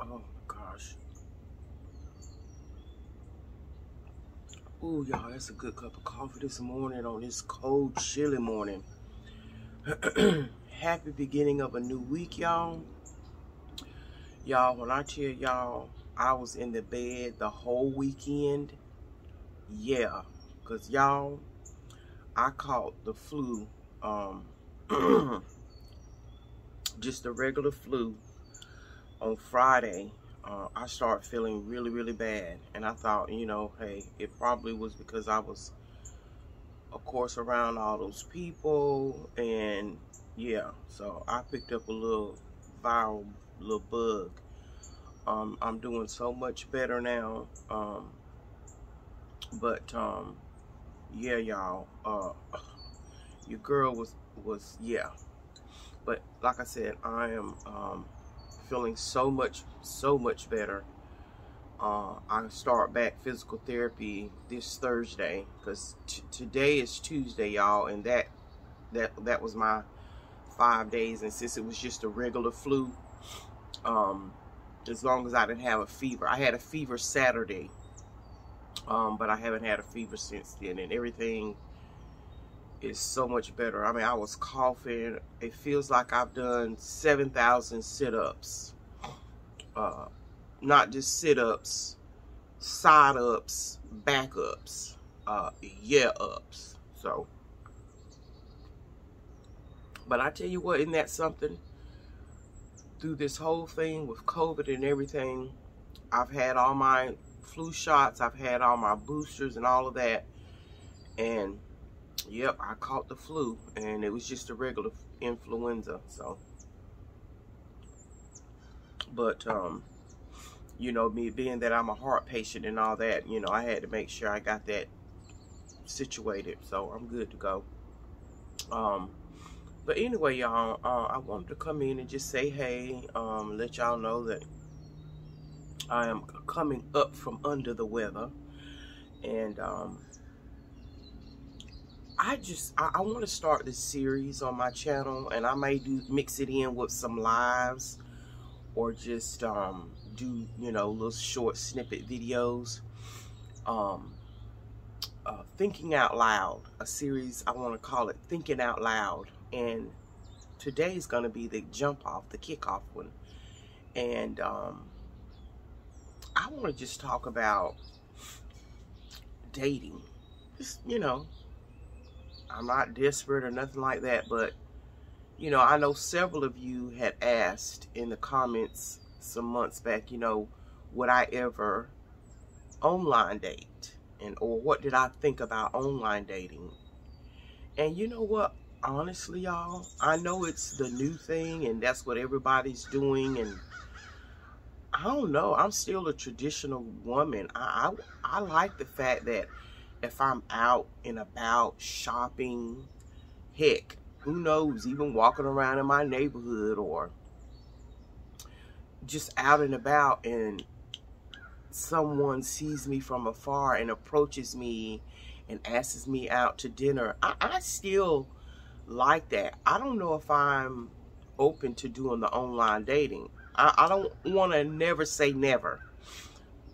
Oh gosh. Ooh, y'all, that's a good cup of coffee this morning on this cold, chilly morning. Happy beginning of a new week, y'all. Y'all, when I tell y'all I was in the bed the whole weekend, yeah, because y'all, I caught the flu, just the regular flu on Friday. I started feeling really, really bad. And I thought, hey, it probably was because I was, of course, around all those people. And yeah, so I picked up a little viral little bug. I'm doing so much better now. But yeah, y'all, your girl was yeah. But like I said, I am feeling so much better. I start back physical therapy this Thursday because today is Tuesday, y'all, and that was my 5 days. And since it was just a regular flu, as long as I didn't have a fever, I had a fever Saturday, but I haven't had a fever since then, and everything is so much better. I mean, I was coughing. It feels like I've done 7,000 sit-ups. Not just sit-ups, side-ups, back-ups, yeah-ups. So, but I tell you what, isn't that something? Through this whole thing with COVID and everything, I've had all my flu shots, I've had all my boosters and all of that, and yep, I caught the flu, and it was just a regular influenza. So, but me being that I'm a heart patient and all that, I had to make sure I got that situated, so I'm good to go. But anyway, y'all, I wanted to come in and just say hey, let y'all know that I am coming up from under the weather, and I want to start this series on my channel, and I may mix it in with some lives, or just do little short snippet videos. Thinking Out Loud, a series, I want to call it Thinking Out Loud, and today is going to be the jump off, the kickoff one. And I want to just talk about dating. Just, I'm not desperate or nothing like that, but I know several of you had asked in the comments some months back, would I ever online date, or what did I think about online dating? And you know what? Honestly, y'all, I know it's the new thing and that's what everybody's doing, and I don't know. I'm still a traditional woman. I like the fact that if I'm out and about shopping, heck, who knows, even walking around in my neighborhood or just out and about, and someone sees me from afar and approaches me and asks me out to dinner, I still like that. I don't know if I'm open to doing the online dating. I don't want to never say never,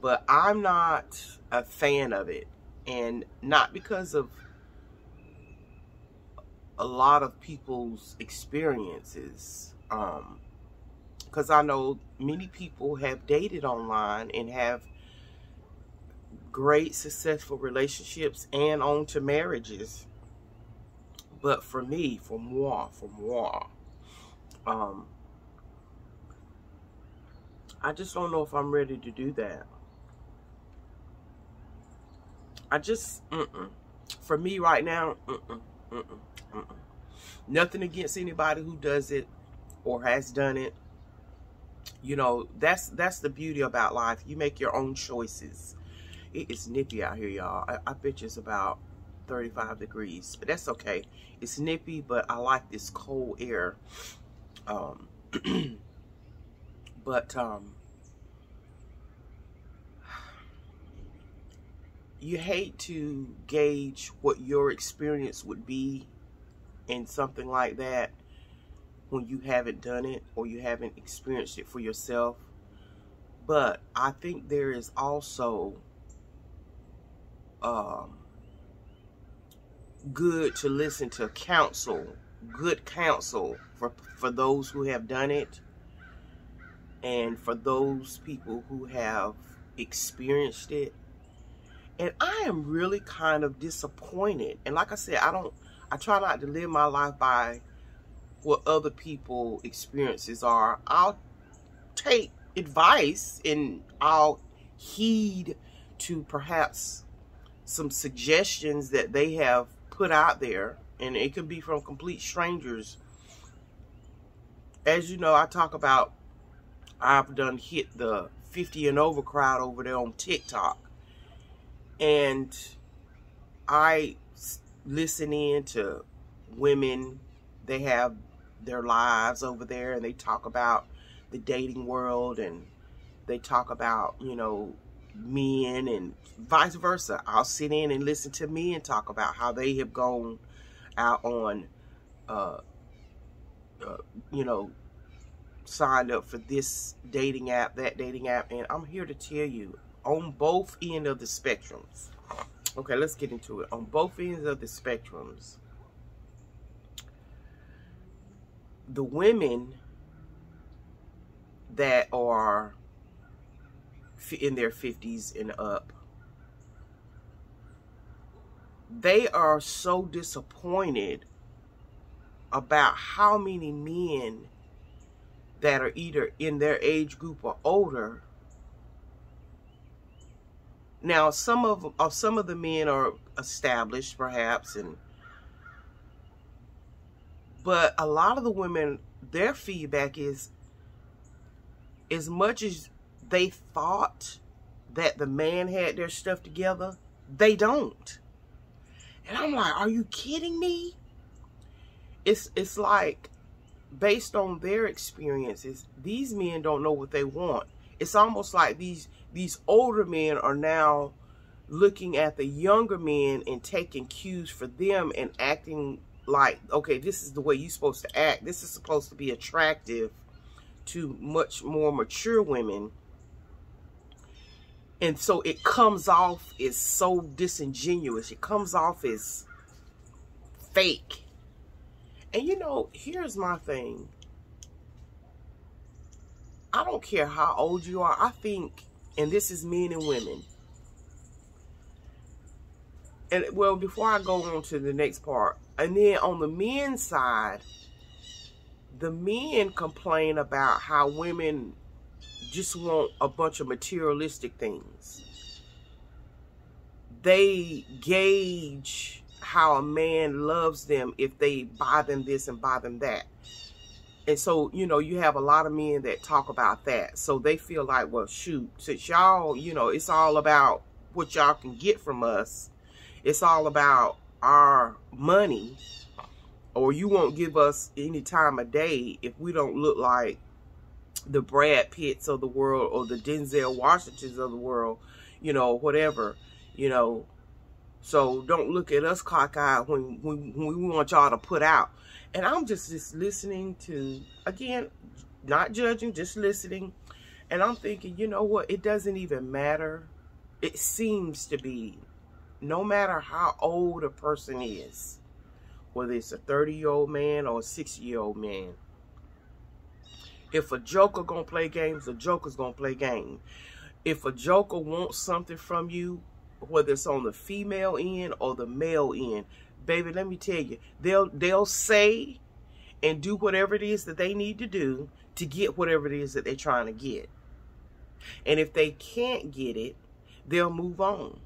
but I'm not a fan of it. And not because of a lot of people's experiences, because I know many people have dated online and have great successful relationships and on to marriages. But for me, for moi, I just don't know if I'm ready to do that. I just, for me right now, nothing against anybody who does it or has done it. That's the beauty about life. You make your own choices. It is nippy out here, y'all. I bet you it's about 35 degrees, but that's okay. It's nippy, but I like this cold air. But you hate to gauge what your experience would be in something like that when you haven't done it or you haven't experienced it for yourself. But I think there is also good to listen to counsel, good counsel for those who have done it, and for those people who have experienced it. And I am really kind of disappointed. And like I said, I try not to live my life by what other people experiences are. I'll take advice and I'll heed to perhaps some suggestions that they have put out there, and it could be from complete strangers. As you know, I talk about, I've done hit the 50 and over crowd over there on TikTok, and I listen in to women. They have their lives over there, and they talk about the dating world, and they talk about, you know, men and vice versa. I'll sit in and listen to men talk about how they have gone out on, you know, signed up for this dating app, that dating app. And I'm here to tell you, on both ends of the spectrums. Okay, let's get into it. On both ends of the spectrums, the women that are in their 50s and up, they are so disappointed about how many men that are either in their age group or older. Now, some of the men are established, perhaps, but a lot of the women, their feedback is, as much as they thought that the man had their stuff together, they don't. And I'm like, are you kidding me? It's like, based on their experiences, these men don't know what they want. It's almost like these older men are now looking at the younger men and taking cues for them and acting like, okay, this is the way you're supposed to act. This is supposed to be attractive to much more mature women. And so it comes off as so disingenuous. It comes off as fake. And you know, here's my thing. I don't care how old you are. I think, and this is men and women. And well, before I go on to the next part, and then on the men's side, the men complain about how women just want a bunch of materialistic things. They gauge how a man loves them if they buy them this and buy them that. And so, you know, you have a lot of men that talk about that. So they feel like, well, shoot, since y'all, you know, it's all about what y'all can get from us. It's all about our money. Or you won't give us any time of day if we don't look like the Brad Pitts of the world or the Denzel Washingtons of the world, you know, whatever, you know. So don't look at us cockeyed when we want y'all to put out. And I'm just listening to, again, not judging, just listening. And I'm thinking, you know what? It doesn't even matter. It seems to be, no matter how old a person is, whether it's a 30-year-old man or a 60-year-old man, if a joker gonna play games, a joker's gonna play game. If a joker wants something from you, whether it's on the female end or the male end, baby, let me tell you, they'll say and do whatever it is that they need to do to get whatever it is that they're trying to get. And if they can't get it, they'll move on.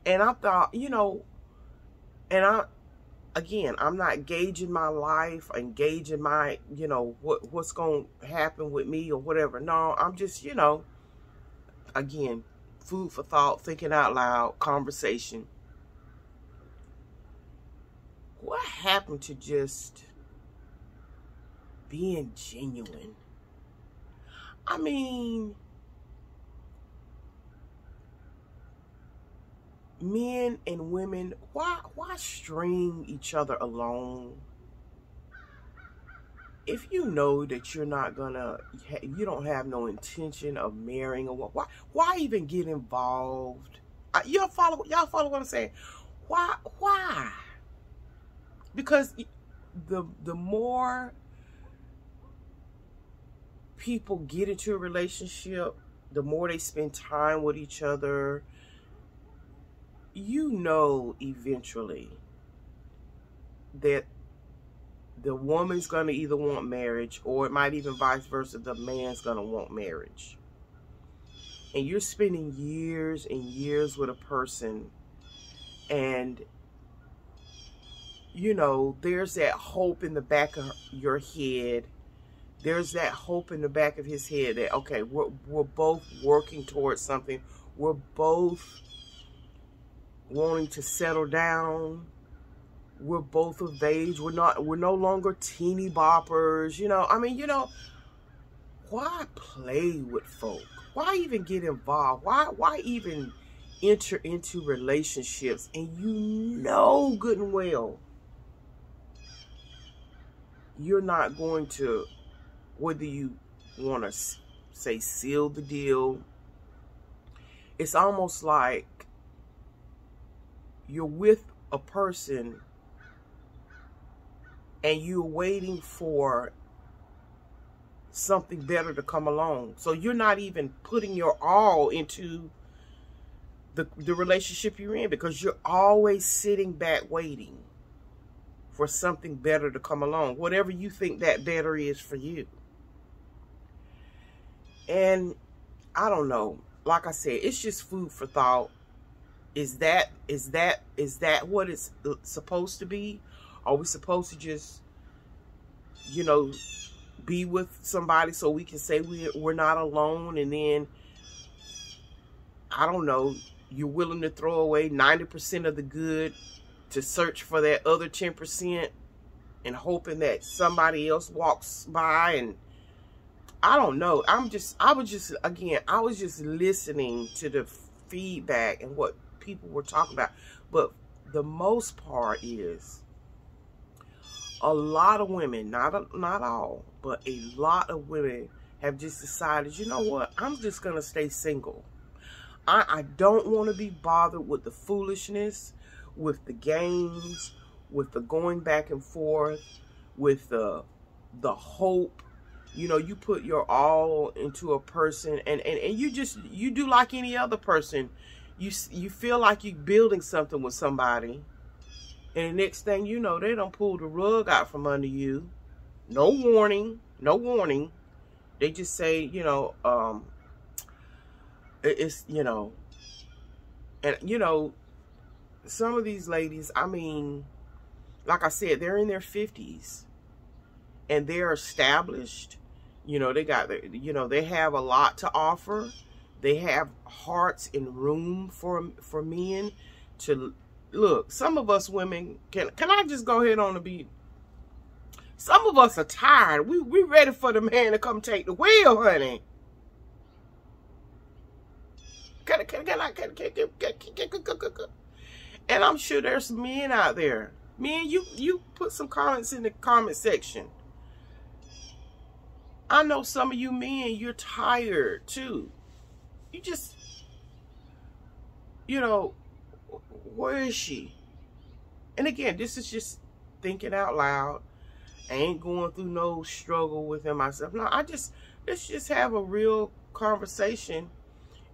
And I thought, you know, and again, I'm not gauging my life and gauging my, you know, what's going to happen with me or whatever. No, I'm just, you know, again, food for thought, thinking out loud, conversation. What happened to just being genuine? I mean, men and women, why string each other along? if you know that you're not gonna, you don't have no intention of marrying, or why even get involved? Y'all follow what I'm saying? Why? Because the more people get into a relationship, the more they spend time with each other, you know, eventually that the woman's going to either want marriage, or it might even vice versa, the man's going to want marriage. And you're spending years and years with a person, and you know, there's that hope in the back of your head. There's that hope in the back of his head that, okay, we're both working towards something. We're both wanting to settle down. We're both of age. We're no longer teeny boppers. You know, I mean, you know, why play with folk? Why even get involved? Why even enter into relationships? And you know good and well you're not going to, whether you want to say seal the deal, it's almost like you're with a person and you're waiting for something better to come along. So you're not even putting your all into the relationship you're in, because you're always sitting back waiting for something better to come along, whatever you think that better is for you. And I don't know, like I said, it's just food for thought. Is that what it's supposed to be? Are we supposed to just, you know, be with somebody so we can say we're not alone, and then, I don't know, you're willing to throw away 90% of the good to search for that other 10% and hoping that somebody else walks by? And I don't know. I was just listening to the feedback and what people were talking about. But the most part is, a lot of women, not all, but a lot of women have just decided, you know what, I'm just going to stay single. I don't want to be bothered with the foolishness, with the games, with the going back and forth, with the hope. You know, you put your all into a person, and you do like any other person. You feel like you're building something with somebody, and the next thing you know, they done pull the rug out from under you. No warning, no warning. They just say, you know, it's, you know, and you know, some of these ladies, I mean, like I said, they're in their 50s and they're established. You know, they got, you know, they have a lot to offer. They have hearts and room for men to look. Some of us women, can I just go ahead on and be, some of us are tired. We ready for the man to come take the wheel, honey. And I'm sure there's some men out there. Men, you put some comments in the comment section. I know some of you men, you're tired too. You just, you know, where is she? And again, this is just thinking out loud. I ain't going through no struggle within myself. No, let's just have a real conversation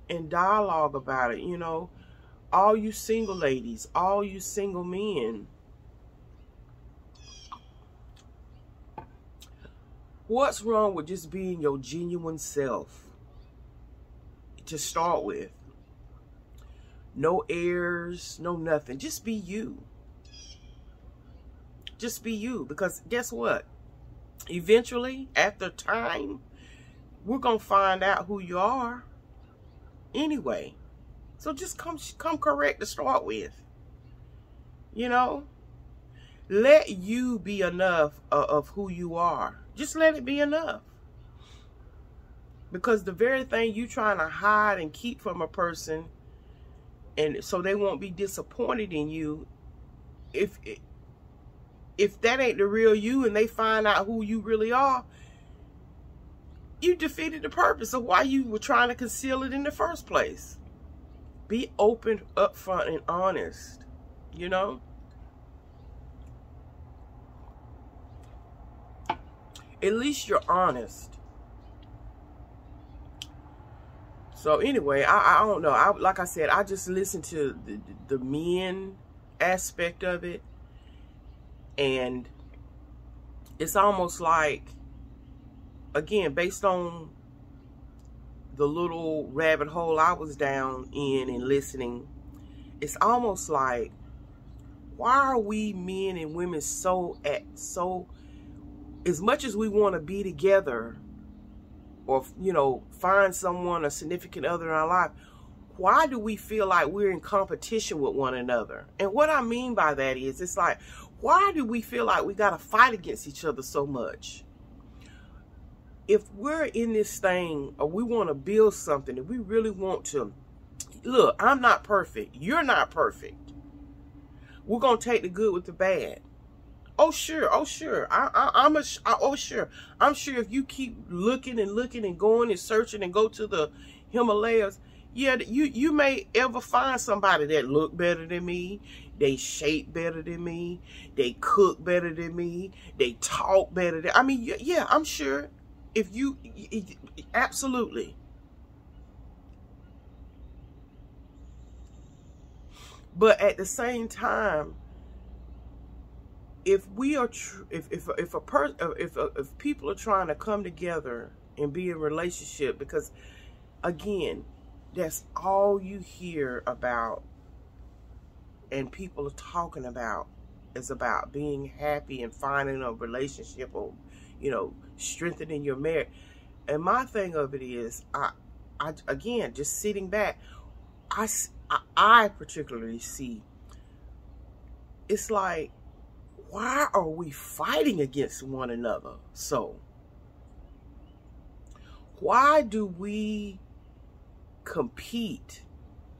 and dialogue about it. You know, all you single ladies, all you single men, what's wrong with just being your genuine self to start with? No airs, no nothing. Just be you. Just be you. Because guess what? Eventually, after time, we're going to find out who you are anyway. So just come correct to start with. You know? Let you be enough of who you are. Just let it be enough. Because the very thing you trying to hide and keep from a person, and so they won't be disappointed in you, if if that ain't the real you and they find out who you really are, you defeated the purpose of why you were trying to conceal it in the first place. Be open, upfront, and honest, you know? At least you're honest. So anyway, I don't know. Like I said, I just listened to the men aspect of it. And it's almost like, again, based on the little rabbit hole I was down in and listening, it's almost like, why are we men and women so as much as we want to be together or, you know, find someone, a significant other in our life, why do we feel like we're in competition with one another? And what I mean by that is, it's like, why do we feel like we got to fight against each other so much? If we're in this thing or we want to build something, if we really want to, look, I'm not perfect. You're not perfect. We're going to take the good with the bad. Oh, sure. Oh, sure. Oh, sure. I'm sure if you keep looking and going and searching and go to the Himalayas, yeah, you may ever find somebody that look better than me. They shape better than me. They cook better than me. They talk better than, I mean, yeah, I'm sure. If you, absolutely. But at the same time, if we are, if people are trying to come together and be in a relationship, because again, that's all you hear about and people are talking about is about being happy and finding a relationship or, you know, strengthening your marriage. And my thing of it is, I again, just sitting back, I particularly see, it's like, why are we fighting against one another? So why do we compete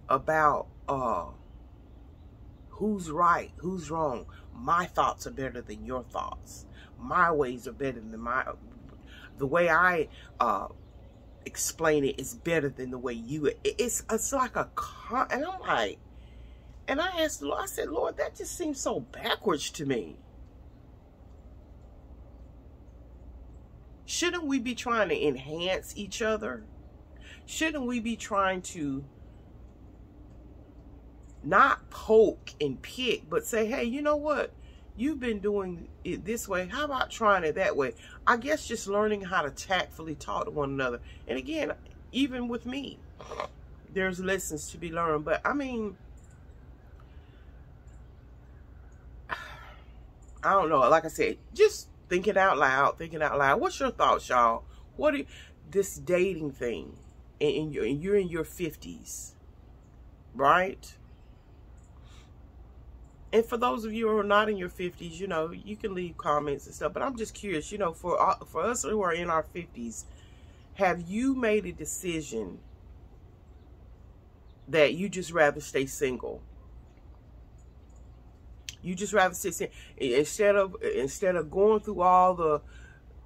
about who's right, who's wrong? My thoughts are better than your thoughts. My ways are better than the way I explain it is better than the way you. It's like and I'm like, and I asked the Lord, I said, Lord, that just seems so backwards to me. Shouldn't we be trying to enhance each other? Shouldn't we be trying to not poke and pick, but say, hey, you know what? You've been doing it this way. How about trying it that way? I guess just learning how to tactfully talk to one another. And again, even with me, there's lessons to be learned. But I mean, I don't know. Like I said, just thinking out loud. What's your thoughts, y'all? What are this dating thing? And you're in your 50s, right? And for those of you who are not in your 50s, you know, you can leave comments and stuff. But I'm just curious, you know, for us who are in our 50s, have you made a decision that you just rather stay single? You just rather stay single instead of going through all the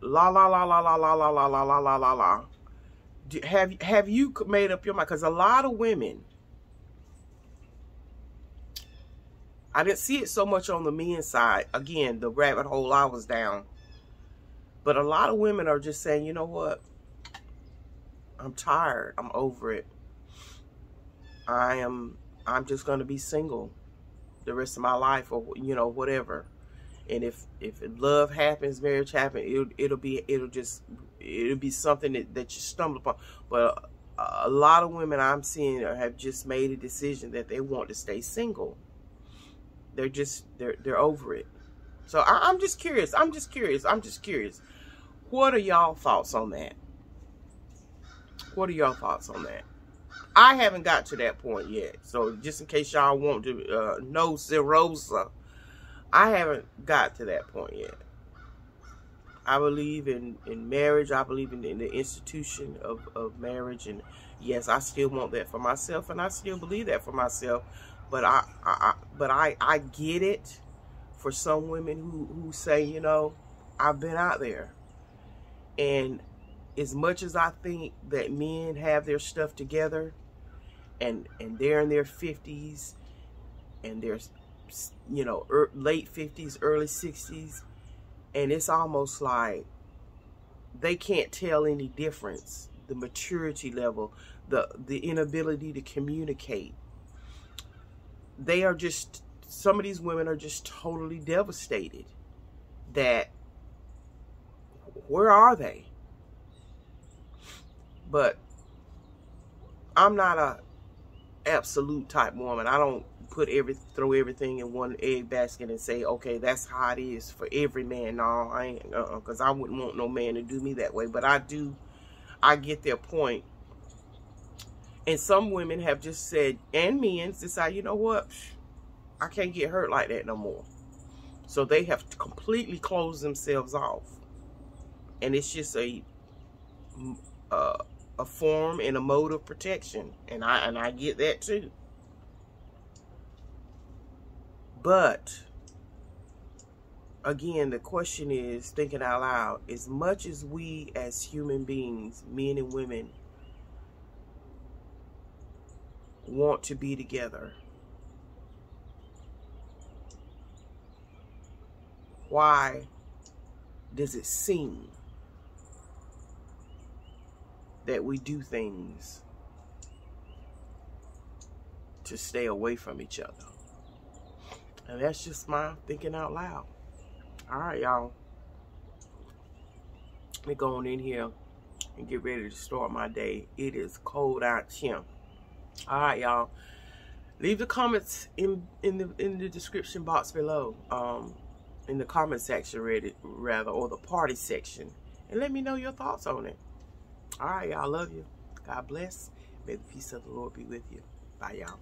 la la la la la la la la la la la la la. Have you made up your mind? Because a lot of women, I didn't see it so much on the men's side. Again, the rabbit hole I was down. But a lot of women are just saying, you know what? I'm tired. I'm over it. I'm just going to be single the rest of my life, or, you know, whatever. And if love happens, marriage happens, it'll be something that you stumble upon. But a lot of women I'm seeing have just made a decision that they want to stay single. They're over it. So I'm just curious. What are y'all thoughts on that? What are your thoughts on that? I haven't got to that point yet. So just in case y'all want to know Zerosa, I haven't got to that point yet. I believe in marriage. I believe in the institution of marriage. And yes, I still want that for myself. And I still believe that for myself. But I get it for some women who say, you know, I've been out there. And as much as I think that men have their stuff together and they're in their 50s and they're, you know, late 50s, early 60s, and it's almost like they can't tell any difference, the maturity level, the inability to communicate. They are just, some of these women are just totally devastated that, where are they? But I'm not a absolute type woman. I don't throw everything in one egg basket and say, okay, that's how it is for every man. No, I ain't, because I wouldn't want no man to do me that way. But I get their point. And some women have just said, and men decide, you know what, I can't get hurt like that no more. So they have completely closed themselves off. And it's just a form and a mode of protection. And I get that too. But again, the question is, thinking out loud, as much as we as human beings, men and women, want to be together, why does it seem that we do things to stay away from each other? And that's just my thinking out loud. All right, y'all. Let me go on in here and get ready to start my day. It is cold out here. All right, y'all. Leave the comments in the description box below. In the comment section, rather, or the party section. And let me know your thoughts on it. All right, y'all. Love you. God bless. May the peace of the Lord be with you. Bye, y'all.